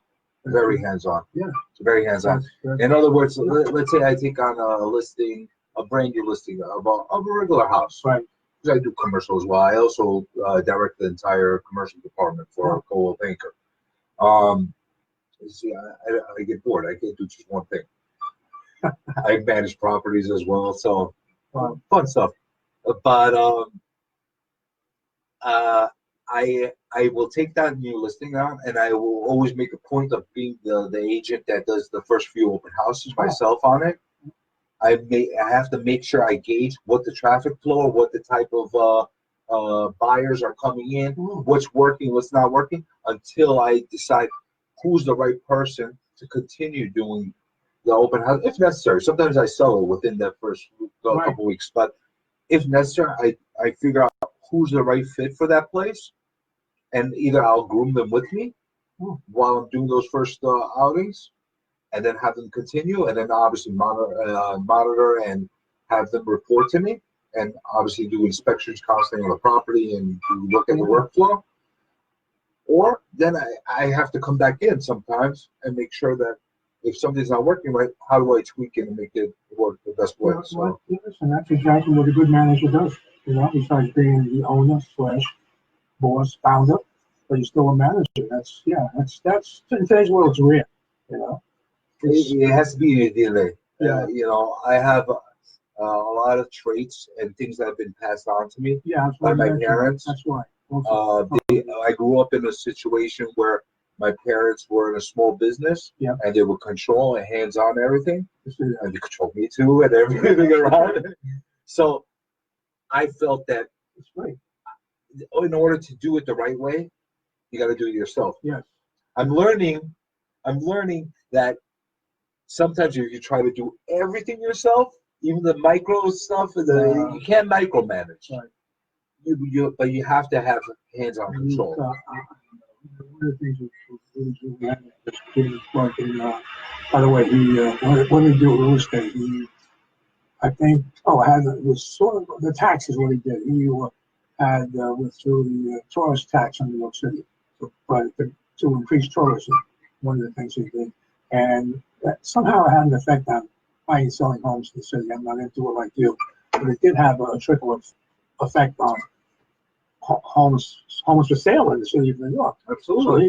Very hands-on. Yeah. It's very hands-on. In other words, let's say I take on a listing, a brand new listing of a regular house. Right. Because I do commercial as well. I also direct the entire commercial department for a co-op banker. See, I get bored. I can't do just one thing. I manage properties as well, so fun stuff. But I will take that new listing on, and I will always make a point of being the agent that does the first few open houses myself on it. I have to make sure I gauge what the traffic flow, what the type of buyers are coming in, what's working, what's not working, until I decide who's the right person to continue doing the open house, if necessary. Sometimes I sell it within that first couple weeks, but if necessary, I figure out who's the right fit for that place, and either I'll groom them with me while I'm doing those first outings, and then have them continue, and then obviously monitor and have them report to me, and obviously do inspections constantly on the property and look at the workflow. Or then I have to come back in sometimes and make sure that if something's not working right, how do I tweak it and make it work the best way? Well, listen, that's exactly what a good manager does. Besides being the owner / boss, founder, but you're still a manager. That's in today's world, it's rare. It has to be in your DNA. I have a lot of traits and things that have been passed on to me by my parents. That's why. I grew up in a situation where my parents were in a small business, and they would control and hands-on everything, and they controlled me too and everything around it. So I felt that in order to do it the right way, you got to do it yourself. Yes. I'm learning that sometimes if you try to do everything yourself, even the micro stuff, you can't micromanage. Right. But you have to have hands-on control. One of the things we really by the way, when we do real estate, I think, it was sort of the taxes what he did. He went through the tourist tax in New York City, to increase tourism. One of the things he did, and that somehow it had an effect on buying and selling homes in the city. I'm not into it like you, but it did have a trickle effect on homes for sale in the city of New York. Absolutely.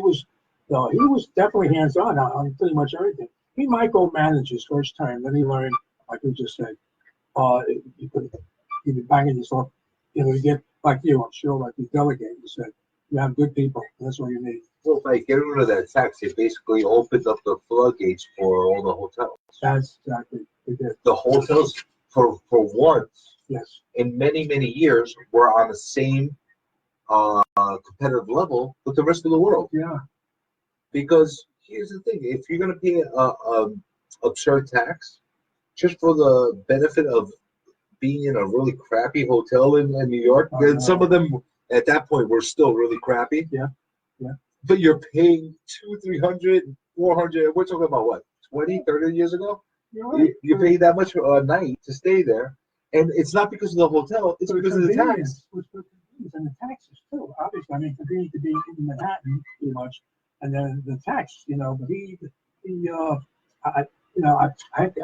So he was definitely hands-on on pretty much everything. He micromanaged his first time, then he learned, like we just said, you'd be banging yourself, you get like you, I'm sure, like you delegate. You said you have good people. That's all you need. Well, by getting rid of that tax, it basically opened up the floodgates for all the hotels. That's exactly what it did. The hotels, for once, yes, in many years, were on the same competitive level with the rest of the world. Yeah. Because here's the thing: if you're going to pay a absurd tax just for the benefit of being in a really crappy hotel in New York, then some of them at that point were still really crappy. Yeah. Yeah. But you're paying 200, 300, 400. We're talking about what, 20, 30 years ago? Right. You pay that much a night to stay there, and it's not because of the hotel; it's because of the tax. And the taxes too. Obviously, I mean, convenient to be in Manhattan, pretty much, and then the tax. But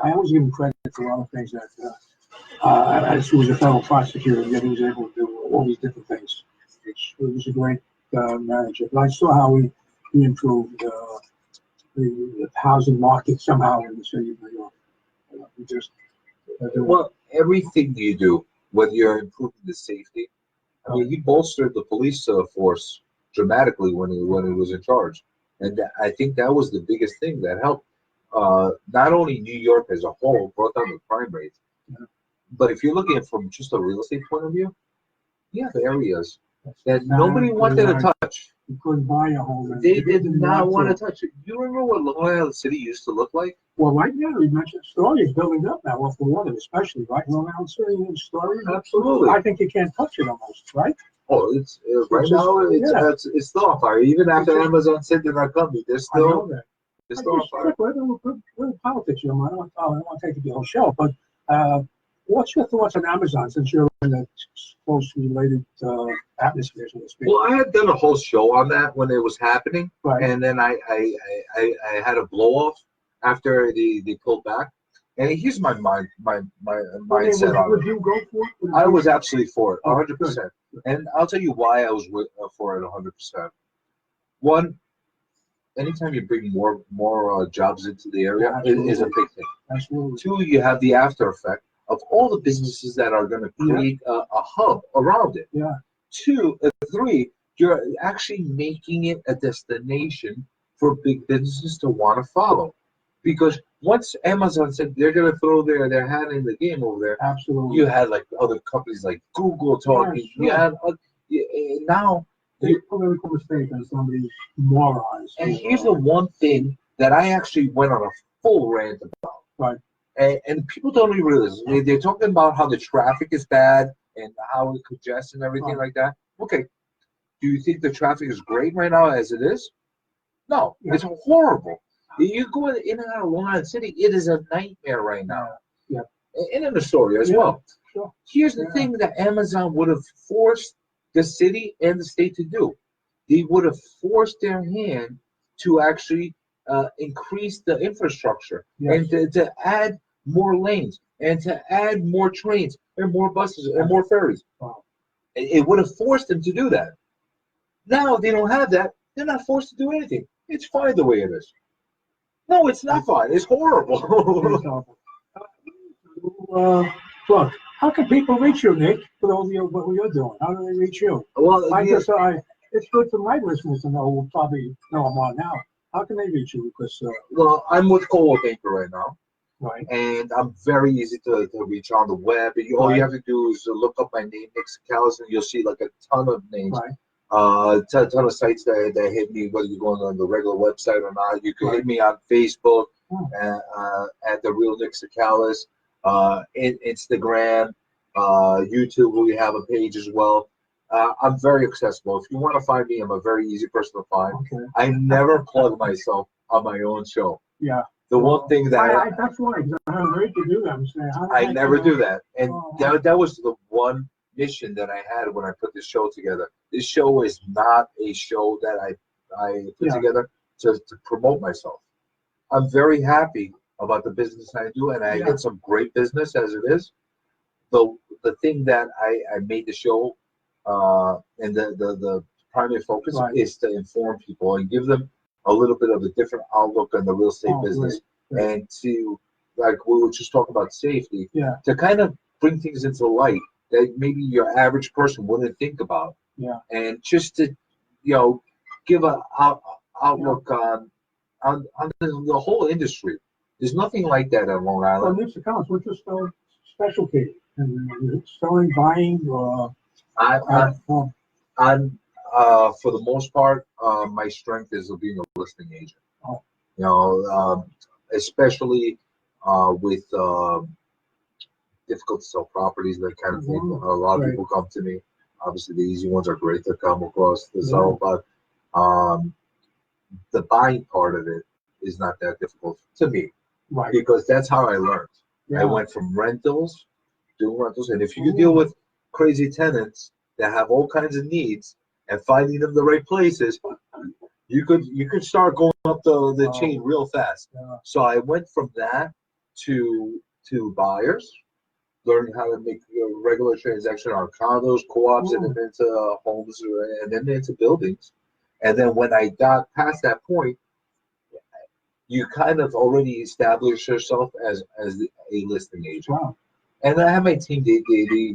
I always give him credit for all the things that. As he was a fellow prosecutor, yet he was able to do all these different things. It was a great manager. But I saw how he improved the housing market somehow in the city of New York. He just Well, everything you do, whether you're improving the safety, I mean, he bolstered the police force dramatically when he was in charge, and I think that was the biggest thing that helped. Not only New York as a whole brought down the crime rate, but if you're looking at it from just a real estate point of view, you have areas that nobody wanted to touch. You couldn't buy a home. They did not want to touch it. You remember what Long Island City used to look like? Well, right now, you mentioned Story is building up now off the water, especially, right? Long Island City and Story. Absolutely. I think you can't touch it almost, right? Oh, it's right now. It's still on fire. Even after Amazon said they're not coming, they're still on fire. We're in politics, I don't want to take it the whole show, but what's your thoughts on Amazon since you're in a closely related atmosphere, so to speak? Well, I had done a whole show on that when it was happening, right. And then I had a blow off after they pulled back. And here's my mindset on it. Would you go for it? I was absolutely for it, 100%. And I'll tell you why I was for it 100%. One, anytime you bring more jobs into the area, is a big thing. Absolutely. Two, you have the after effect of all the businesses that are going to create a hub around it. Yeah. Three, you're actually making it a destination for big businesses to want to follow. Because once Amazon said they're going to throw their hand in the game over there, absolutely, you had like other companies like Google talking. Yeah, sure. You had now. They political mistake on somebody's morons. And here's the one thing that I actually went on a full rant about. Right. And people don't even realize. I mean, they're talking about how the traffic is bad and how it congests and everything like that. Okay. Do you think the traffic is great right now as it is? No, it's horrible. You go in and out of Long Island City, it is a nightmare right now. Yeah. And in Astoria as well. Sure. Here's the thing that Amazon would have forced the city and the state to do. They would have forced their hand to actually increase the infrastructure and to add more lanes and to add more trains and more buses and more ferries. Wow. It would have forced them to do that. Now they don't have that. They're not forced to do anything. It's fine the way it is. No, it's not fine. It's horrible. Look, how can people reach you, Nick, for all what you're doing? How do they reach you? Well, it's good for my listeners to know who probably know I'm on now. How can they reach you? Because well, I'm with Co-op Anchor right now. Right. And I'm very easy to reach on the web. All you have to do is look up my name, Nick Sakalis, and you'll see like a ton of names. Right. Ton of sites that hit me, whether you're going on the regular website or not. You can hit me on Facebook at the real Nick Sakalis, Instagram, YouTube. We have a page as well. I'm very accessible. If you want to find me, I'm a very easy person to find. Okay. I never plug myself on my own show. Yeah. The one thing that that's why I heard you do that. I never do that, and that was the one mission that I had when I put this show together. This show is not a show that I put together to promote myself. I'm very happy about the business I do, and I get some great business as it is. The thing that I made the show and the primary focus is to inform people and give them a little bit of a different outlook on the real estate business, and to, like we were just talking about safety, to kind of bring things into light that maybe your average person wouldn't think about. Yeah. And just to, give a outlook on the whole industry. There's nothing like that on Long Island. Well, Mr. Collins, what's your specialty? Selling, buying, I'm for the most part, my strength is of being a listing agent. Oh. You know, especially with difficult to sell properties, that kind of thing. A lot of people come to me. Obviously, the easy ones are great to come across to sell, but the buying part of it is not that difficult to me, Right. because that's how I learned. Yeah. I went from rentals, doing rentals, and if you can deal with crazy tenants that have all kinds of needs and finding them the right places, you could start going up the chain real fast. Yeah. So I went from that to buyers, learning how to make a regular transaction on condos, co-ops, and then into homes, and then into buildings. And then when I got past that point, you kind of already established yourself as a listing agent. Wow. And I have my team, they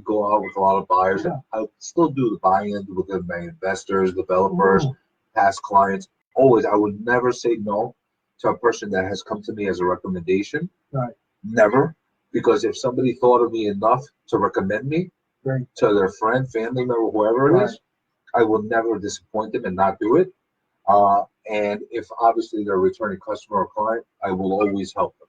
go out with a lot of buyers. Yeah. I still do the buy-in with my investors, developers, past clients. Always, I would never say no to a person that has come to me as a recommendation. Right. Never. Because if somebody thought of me enough to recommend me to their friend, family member, whoever it is, I will never disappoint them and not do it. And if obviously they're a returning customer or client, I will always help them.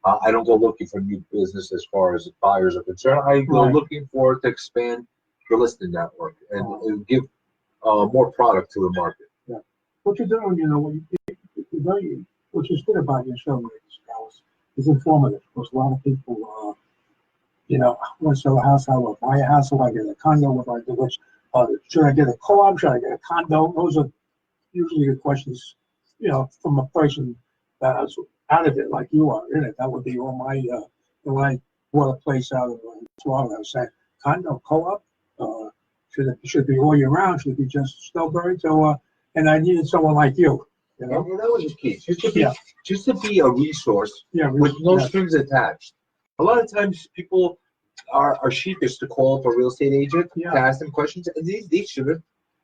I don't go looking for new business as far as buyers are concerned. I go looking for to expand the listing network and give more product to the market. Yeah. What you're doing, you know, which is good about your show, Dallas, is informative. Because a lot of people, you know, I want to sell a house, how do I buy a house, how do I get a condo, what do I do, should I get a co-op, should I get a condo? Those are usually the questions, you know, from a person that's out of it, like you are in it. That would be all my, when I bought a place out of Florida, I was saying, condo, co-op, should be all year round, should it be just snowbird? So, and I needed someone like you. You know? And that was the key, just to be a resource with no strings attached. A lot of times people are sheepish to call up a real estate agent to ask them questions, and they shouldn't,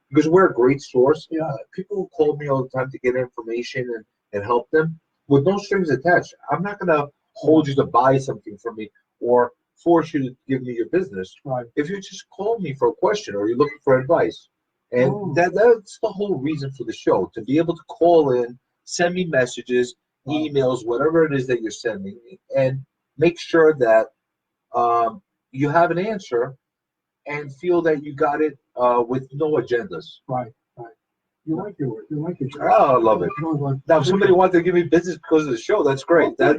because we're a great source. People call me all the time to get information and help them with no strings attached. I'm not going to hold you to buy something from me or force you to give me your business. If you just call me for a question or you're looking for advice. And that's the whole reason for the show, to be able to call in, send me messages, emails, whatever it is that you're sending, and make sure that you have an answer and feel that you got it with no agendas. Right. You like your work. You like your job. Oh, I love it. Now, if somebody wanted to give me business because of the show, that's great. That's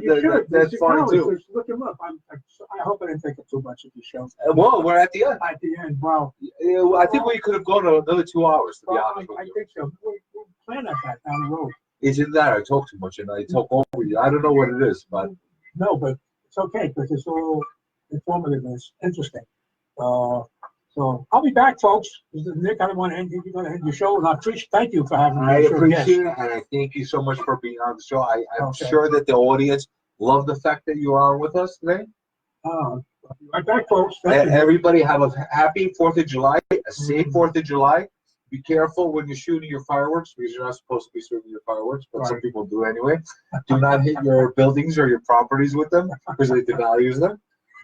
fine too. Look him up. I hope I didn't take up too much of your show. Well, we're at the end. At the end, wow. I think we could have gone another 2 hours, to be honest with you. I think so. We'll plan on that down the road. Isn't that I talk too much and I talk over you? I don't know what it is, but no, but it's okay because it's all informative and it's interesting. So I'll be back, folks. Nick, I don't want to end your show, and I appreciate. Thank you for having me. I appreciate it, and I thank you so much for being on the show. I'm sure that the audience love the fact that you are with us today. Right back, folks. Thank you. Everybody have a happy 4th of July, a safe 4th of July. Be careful when you're shooting your fireworks, because you're not supposed to be shooting your fireworks, but some people do anyway. Do not hit your buildings or your properties with them, because they devalue them.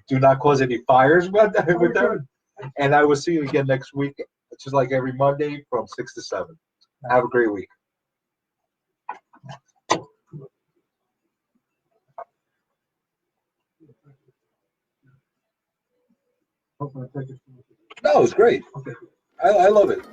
Do not cause any fires with them. And I will see you again next week, just like every Monday from 6 to 7. Have a great week. No, it's great. I love it.